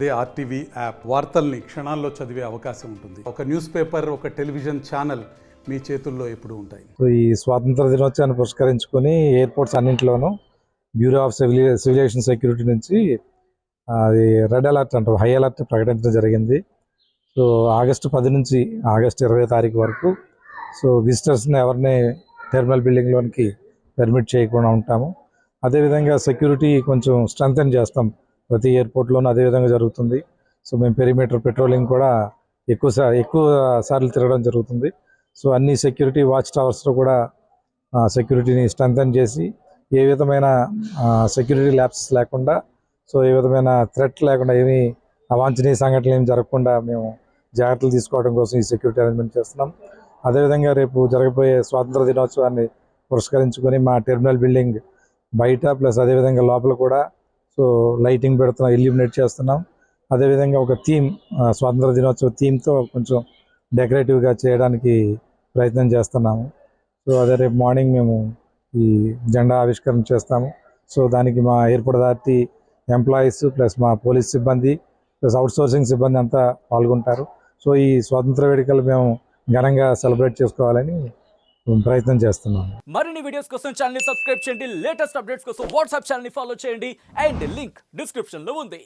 అదే RTV app వార్తల్ని క్షణాల్లో చదివే అవకాశం ఉంటుంది. ఒక న్యూస్ పేపర్, ఒక టెలివిజన్ ఛానల్ మీ చేతుల్లో ఎప్పుడూ ఉంటాయి. సో ఈ స్వాతంత్ర దినోత్సవాన్ని పురస్కరించుకొని ఎయిర్పోర్ట్స్ అన్నింటిలోనూ బ్యూరో ఆఫ్ సివిలేషన్ సెక్యూరిటీ నుంచి అది రెడ్ అలర్ట్ అంటారు, హై అలర్ట్ ప్రకటించడం జరిగింది. సో ఆగస్టు 10 నుంచి ఆగస్టు 20 తారీఖు వరకు సో విజిటర్స్ని ఎవరిని టెర్మినల్ బిల్డింగ్లోనికి పర్మిట్ చేయకుండా ఉంటాము. అదేవిధంగా సెక్యూరిటీ కొంచెం స్ట్రెంగ్తెన్ చేస్తాం ప్రతి ఎయిర్పోర్ట్లోనూ అదేవిధంగా జరుగుతుంది. సో మేము పెరిమీటర్ పెట్రోలింగ్ కూడా ఎక్కువ సార్లు తిరగడం జరుగుతుంది. సో అన్ని సెక్యూరిటీ వాచ్ టవర్స్లో కూడా సెక్యూరిటీని స్ట్రెంగ్తెన్ చేసి ఏ విధమైన సెక్యూరిటీ ల్యాప్సెస్ లేకుండా, సో ఏ విధమైన థ్రెట్ లేకుండా, ఏమీ అవాంఛనీయ సంఘటనలు ఏమి జరగకుండా మేము జాగ్రత్తలు తీసుకోవడం కోసం ఈ సెక్యూరిటీ అరేంజ్మెంట్ చేస్తున్నాం. అదేవిధంగా రేపు జరగబోయే స్వాతంత్ర దినోత్సవాన్ని పురస్కరించుకొని మా టెర్మినల్ బిల్డింగ్ బయట ప్లస్ అదేవిధంగా లోపల కూడా సో లైటింగ్ పెడుతున్నాం, ఇల్యూమినేట్ చేస్తున్నాం. అదేవిధంగా ఒక థీమ్, స్వాతంత్ర దినోత్సవ థీమ్తో కొంచెం డెకరేటివ్గా చేయడానికి ప్రయత్నం చేస్తున్నాము. సో అదే రేపు మార్నింగ్ మేము ఈ జెండా ఆవిష్కరణ చేస్తాము. సో దానికి మా ఎయిర్పోర్ట్ అథారిటీ ఎంప్లాయీస్ ప్లస్ మా పోలీస్ సిబ్బంది ప్లస్ అవుట్సోర్సింగ్ సిబ్బంది అంతా పాల్గొంటారు. సో ఈ స్వాతంత్ర వేడుకలు మేము ఘనంగా సెలబ్రేట్ చేసుకోవాలని ప్రయత్నం చేస్తున్నాం. మరిన్ని వీడియోస్ కోసం ఛానల్ ని సబ్స్క్రైబ్ చేయండి. లేటెస్ట్ అప్డేట్స్ కోసం వాట్సాప్ ఛానల్ ని ఫాలో చేయండి. అండ్ లింక్ డిస్క్రిప్షన్ లో ఉంది.